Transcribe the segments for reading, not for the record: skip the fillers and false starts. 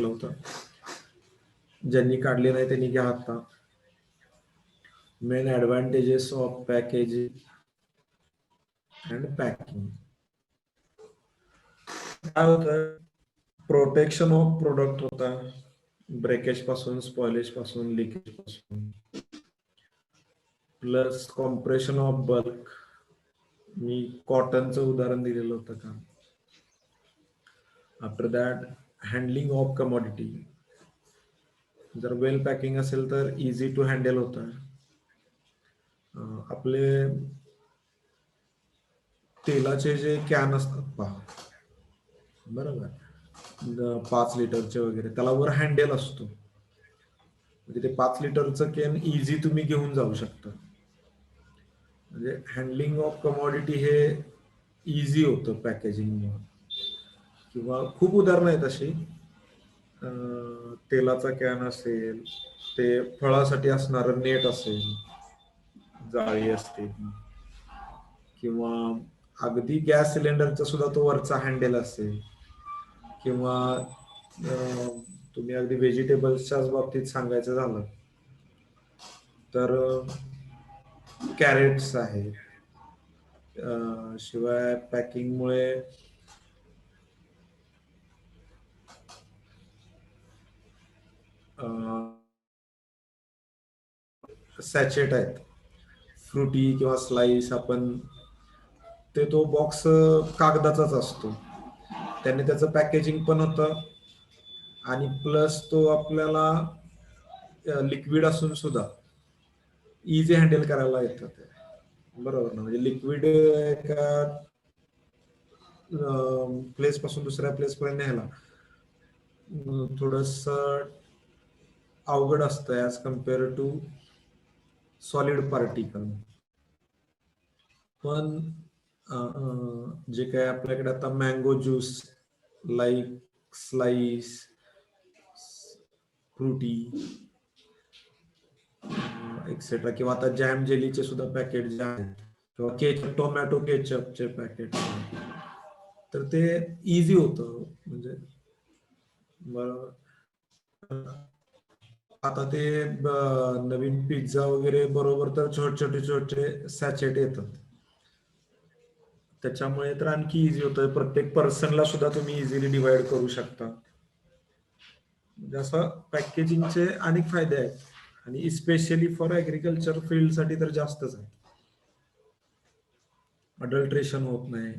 होतं. ज्यांनी काढले नाही त्यांनी घ्या आता. Main advantages of packaging and packing. काय होतं, प्रोटेक्शन ऑफ प्रोडक्ट होता, ब्रेकेज पासून, स्पॉइलेज पासून, लिकेज पासून, प्लस कॉम्प्रेशन ऑफ बल्क. मी कॉटनचं उदाहरण दिलेलं होतं का. After that handling of commodity. जर वेल पॅकिंग असेल तर इझी टू हँडल होतं. आपले तेलाचे जे कॅन असतात पहा, बरोबर, 5 लिटरचे वगैरे, त्याला वर हँडल असतो. म्हणजे ते 5 लिटरचं कॅन इझी तुम्ही घेऊन जाऊ शकता. म्हणजे हँडलिंग ऑफ कमॉडिटी हे इझी होतं पॅकेजिंग. किंवा खूप उदाहरणं आहेत अशी. तेलाचा कॅन असेल, ते फळासाठी असणारं नेट असेल, जाळी असते, किंवा अगदी गॅस सिलेंडरचा सुद्धा तो वरचा हँडल असेल, किंवा तुम्ही अगदी व्हेजिटेबल्सच्याच बाबतीत सांगायचं झालं तर कॅरेट्स आहेत. शिवाय पॅकिंगमुळे सॅचेट आहेत, फ्रुटी किंवा स्लाइस. आपण ते, तो बॉक्स कागदाचाच असतो, त्याने त्याचं पॅकेजिंग पण होतं आणि प्लस तो आपल्याला लिक्विड असून सुद्धा इझी हँडल करायला येतं ते, बरोबर ना. म्हणजे लिक्विड एका प्लेस पासून दुसऱ्या प्लेस पर्यंत न्यायला थोडस अवघड असतं as compare to solid particle. पण जे काय आपल्याकडे आता mango juice, like Slice, Frooti etcetera, किंवा आता जॅम जेलीचे सुद्धा पॅकेट जे आहेत, किंवा केचप, टोमॅटो केचपचे पॅकेट, तर ते इझी होतं. म्हणजे बरोबर, आता ते नवीन पिझ्झा वगैरे बरोबर तर छोटे छोटे सॅचेट येतात, त्याच्यामुळे तर आणखी इझी होतं. प्रत्येक पर्सनला सुद्धा तुम्ही इझिली डिवाइड करू शकता. म्हणजे असं पॅकेजिंगचे अनेक फायदे आहेत, आणि स्पेशली फॉर ऍग्रिकल्चर फील्ड साठी तर जास्तच आहे. अडल्ट्रेशन होत नाही.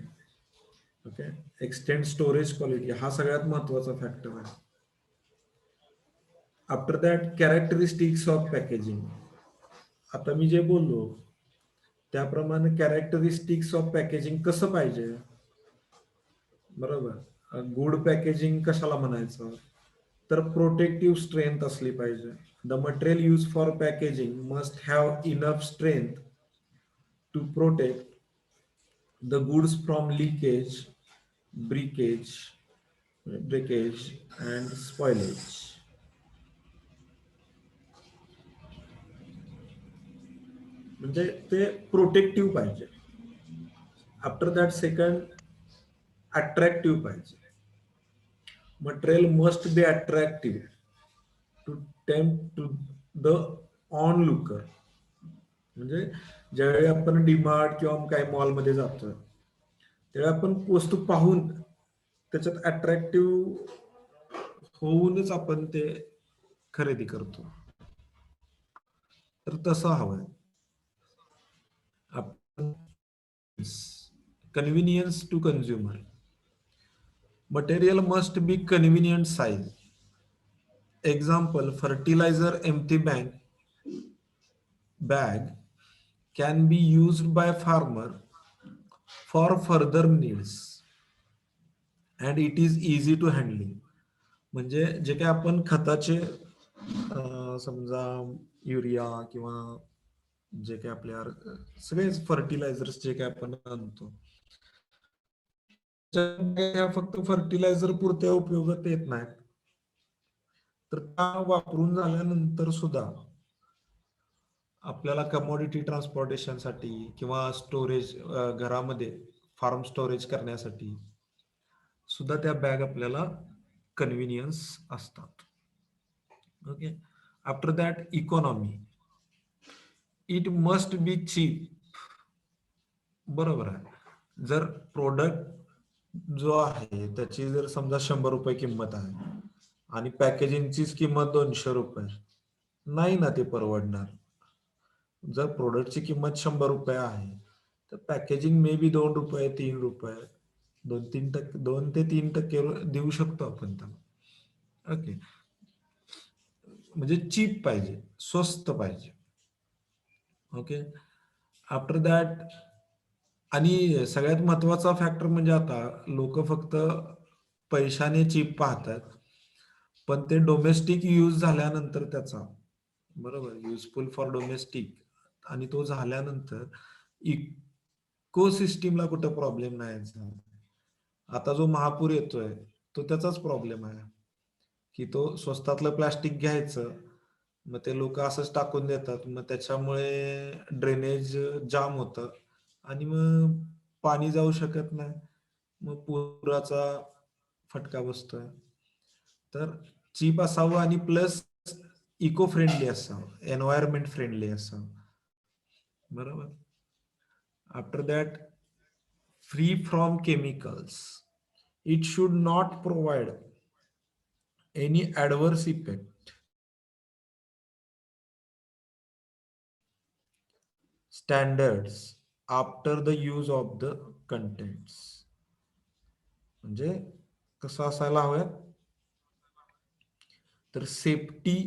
ओके, एक्सटेंड स्टोरेज क्वालिटी हा सगळ्यात महत्वाचा फॅक्टर आहे. After that characteristics of packaging. आता मी जे बोललो त्याप्रमाणे कॅरेक्टरिस्टिक्स ऑफ पॅकेजिंग कसं पाहिजे, बरोबर. गुड पॅकेजिंग कशाला म्हणायचं, तर प्रोटेक्टिव्ह स्ट्रेंथ असली पाहिजे. The material use for packaging must have enough strength to protect the goods from leakage, breakage and spoilage. म्हणजे ते प्रोटेक्टिव्ह पाहिजे. आफ्टर दॅट सेकंड, अट्रॅक्टिव्ह पाहिजे. Material must be attractive to tempt to the onlooker. म्हणजे ज्यावेळी आपण डीमार्ट किंवा काही मॉलमध्ये जातो त्यावेळी आपण वस्तू पाहून त्याच्यात अट्रॅक्टिव्ह होऊनच आपण ते खरेदी करतो, तर तसं हवंय. Convenience to consumer. Material must be convenient size. Example, fertilizer empty bag can be used by farmer for further needs and it is easy to handling. म्हणजे जे काही आपण खताचे समजा युरिया किंवा जे काही आपल्या सगळेच फर्टिलायझर्स जे काही आपण आणतो, फक्त फर्टिलायझर पुरत्या उपयोगात येत नाहीत, तर त्या वापरून झाल्यानंतर सुद्धा आपल्याला कमोडिटी ट्रान्सपोर्टेशनसाठी किंवा स्टोरेज, घरामध्ये फार्म स्टोरेज करण्यासाठी सुद्धा त्या बॅग आपल्याला कन्व्हिनियन्स असतात. Okay. After that economy. It must be cheap. बरोबर आहे. जर प्रोडक्ट जो आहे त्याची जर समजा 100 रुपये किंमत आहे आणि पॅकेजिंगचीच किंमत 200 रुपये, नाही ना ते परवडणार. जर प्रोडक्टची किंमत 100 रुपये आहे तर पॅकेजिंग मे बी 2 रुपये 3 रुपये 2-3% 2 ते 3% देऊ शकतो आपण त्याला. ओके. म्हणजे चीप पाहिजे, स्वस्त पाहिजे. ओके. आफ्टर दॅट आणि सगळ्यात महत्वाचा फॅक्टर म्हणजे आता लोक फक्त पैशाने चीप पाहतात, पण ते डोमेस्टिक यूज झाल्यानंतर त्याचा, बरोबर, युजफुल फॉर डोमेस्टिक, आणि तो झाल्यानंतर इको सिस्टीमला कुठं प्रॉब्लेम नाही झाला. आता जो महापूर येतोय तो त्याचाच प्रॉब्लेम आहे की तो स्वस्तातलं प्लास्टिक घ्यायचं, मग ते लोक असंच टाकून देतात, मग त्याच्यामुळे ड्रेनेज जाम होतं आणि मग पाणी जाऊ शकत नाही, मग पुराचा फटका बसतोय. तर चीप असावं आणि प्लस इको फ्रेंडली असावं, एन्व्हायरमेंट फ्रेंडली असावं. बरोबर. After that free from chemicals. It should not provide any adverse effect. Standards after the use of the contents. म्हणजे कसं असायला हवं तर सेफ्टी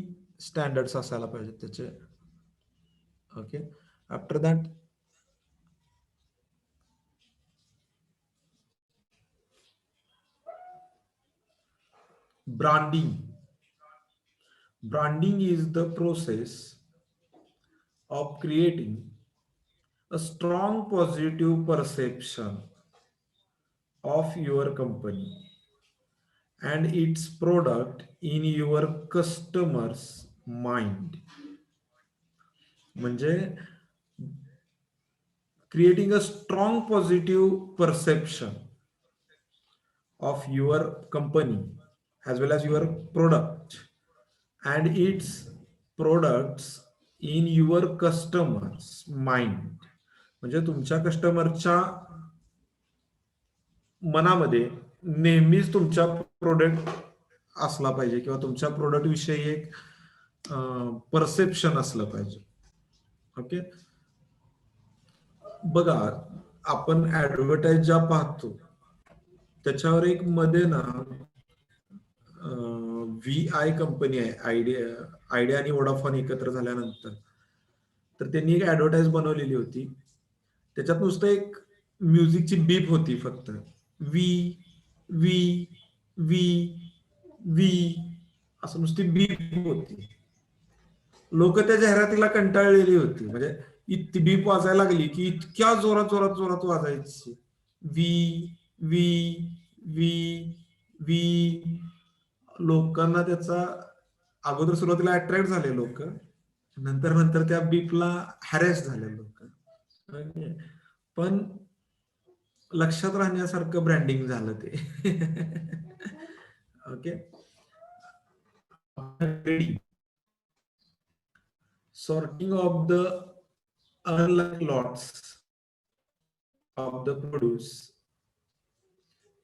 स्टँडर्ड्स असायला पाहिजे त्याचे. Okay. After that branding. Branding is the process of creating a strong positive perception of your company and its product in your customers mind. म्हणजे creating a strong positive perception of your company as well as your product and its products in your customers mind. म्हणजे तुमच्या कस्टमरच्या मनामध्ये नेहमीच तुमच्या product असला पाहिजे किंवा तुमच्या प्रोडक्ट विषयी एक परसेप्शन असलं पाहिजे. ओके. बघा, आपण ऍडव्हर्टाईज ज्या पाहतो त्याच्यावर एक मध्ये ना VI कंपनी आहे, आयडिया आणि वोडाफोन एकत्र झाल्यानंतर, तर त्यांनी एक ऍडव्हर्टाईज बनवलेली होती. त्याच्यात नुसतं एक म्युझिकची बीप होती फक्त, वी वी वी वी असं नुसती बीप होती. लोक त्या जाहिरातीला कंटाळलेली होती. म्हणजे इतकी बीप वाजायला लागली की इतक्या जोरात जोरात जोरात वाजायची, वी वी वी वी. लोकांना त्याचा अगोदर सुरुवातीला अट्रॅक्ट झाले लोक, नंतर नंतर त्या बीपला हॅरेस झाले लोक. पण लक्षात राहण्यासारखं ब्रँडिंग झालं ते. Okay. Sorting of the unlike lots of the produce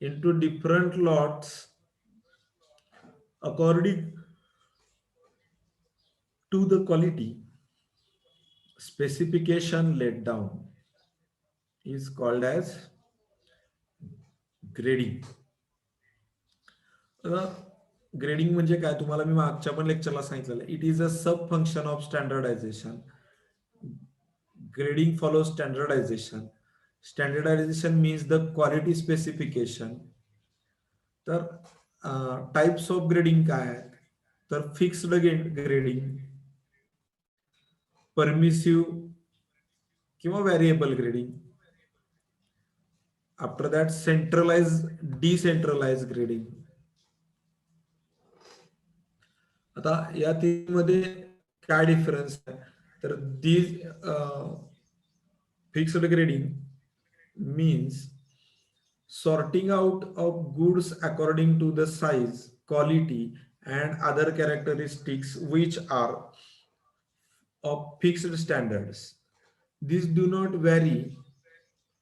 into different lots according to the quality specification laid down is called as grading. Grading म्हणजे काय, तुम्हाला मी मागच्या पण लेक्चरला सांगितलेलं, it is a sub function of standardization. Grading follow standardization. Standardization means the quality specification. तर types of grading काय आहेत, तर फिक्स्ड ग्रेडिंग, परमिसिव्ह किंवा variable grading. After that centralize decentralize grading. आता या तीनमध्ये काय डिफरन्स आहे, तर these fixed grading means sorting out of goods according to the size quality, and other characteristics which are of fixed standards. These do not vary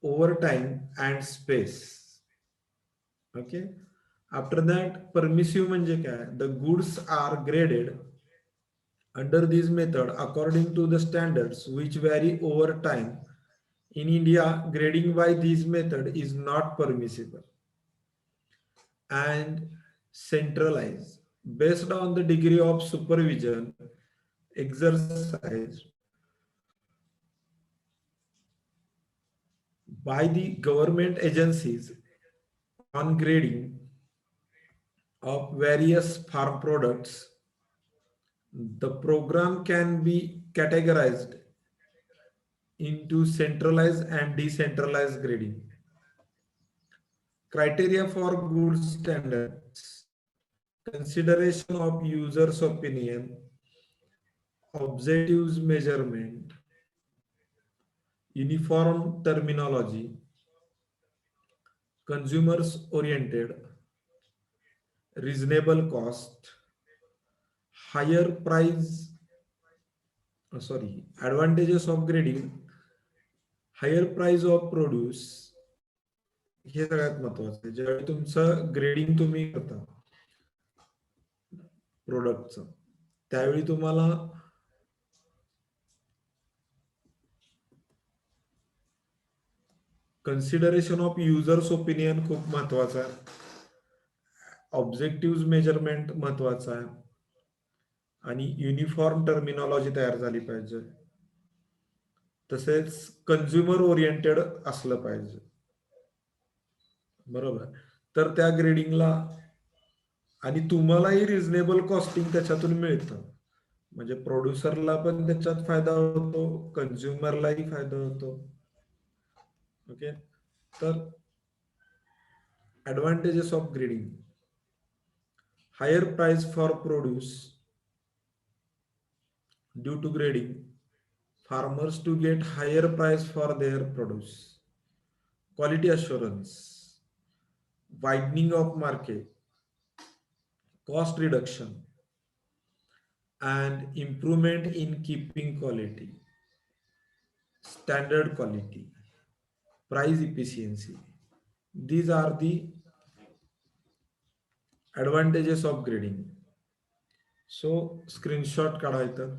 over time and space. Okay. After that, permissive म्हणजे काय? The goods are graded under this method according to the standards which vary over time. In India, grading by this method is not permissible and centralized based on the degree of supervision exercised by the government agencies on grading of various farm products. The program can be categorized into centralized and decentralized grading. Criteria for good standards, consideration of users' opinion, objectives measurement, uniform terminology, consumers oriented, reasonable cost, higher price, advantages of grading, higher price of produce. हे सगळ्यात महत्वाचं आहे. ज्यावेळी तुमचं grading तुम्ही करता प्रोडक्टचं, त्यावेळी तुम्हाला कन्सिडरेशन ऑफ युजर्स ओपिनियन खूप महत्वाचा आहे. ऑब्जेक्टिव्ह मेजरमेंट महत्वाचा आहे आणि युनिफॉर्म टर्मिनॉलॉजी तयार झाली पाहिजे. तसेच कन्झ्युमर ओरिएंटेड असलं पाहिजे. बरोबर. तर त्या ग्रेडिंगला आणि तुम्हालाही रिझनेबल कॉस्टिंग त्याच्यातून मिळतं. म्हणजे प्रोड्युसरला पण त्याच्यात फायदा होतो, कन्झ्युमरलाही फायदा होतो. ओके. तर advantages of grading: higher price for produce due to grading, farmers to get higher price for their produce. Quality assurance, widening of market, cost reduction, and improvement in keeping quality, standard quality, price efficiency. These are the advantages of grading. So screenshot काढायचं.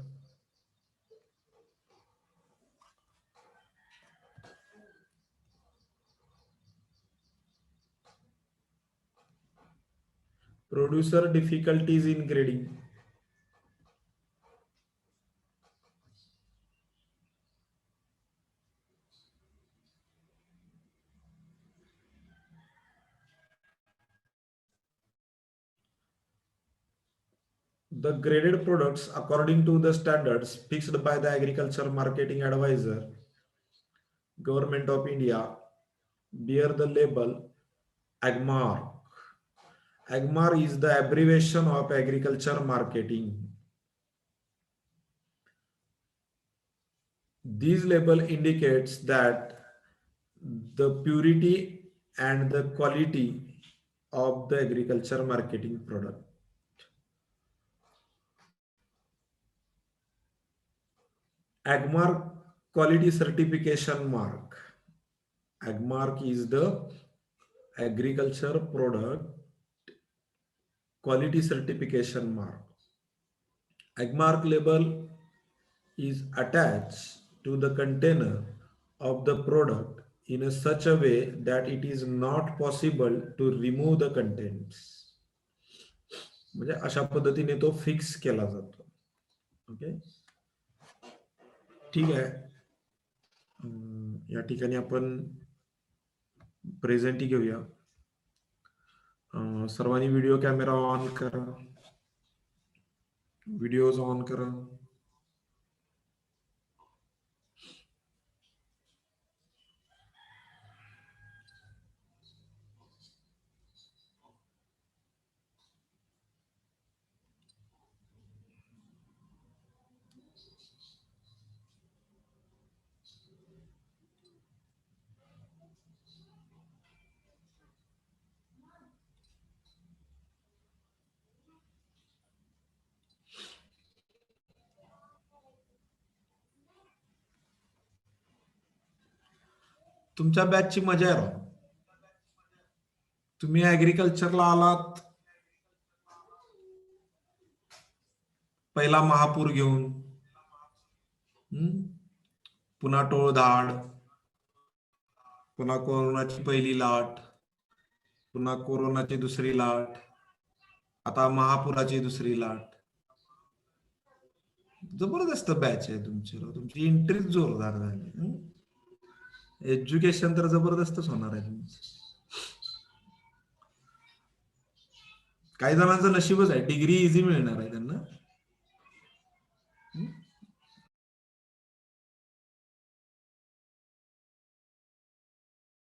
Producer difficulties in grading. The graded products according to the standards fixed by the Agriculture Marketing Advisor, Government of India, bear the label AGMARK. AGMAR is the abbreviation of agriculture marketing. This label indicates that the purity and the quality of the agriculture marketing product. AGMARK quality certification mark. AGMARK is the agriculture product quality certification mark. AGMARK label is attached to the container of the product in such a way that it is not possible to remove the contents. म्हणजे अशा पद्धतीने तो fix केला जातो. Okay. ठीक आहे. या ठिकाणी आपण प्रेझेंटी घेऊया. सर्वांनी व्हिडिओ कॅमेरा ऑन करा, व्हिडिओज ऑन करा. तुमच्या बॅचची मजा आहे राव. तुम्ही ऍग्रिकल्चरला आलात पहिला महापूर घेऊन. हम्म? पुन्हा टोळधाड, पुन्हा कोरोनाची पहिली लाट, पुन्हा कोरोनाची दुसरी लाट, आता महापुराची दुसरी लाट. जबरदस्त बॅच आहे तुमची राव. तुमची एंट्रीच जोरदार झाली. एज्युकेशन तर जबरदस्तच होणार आहे तुमचं. काही जणांचं नशीबच आहे, डिग्री इझी मिळणार आहे त्यांना.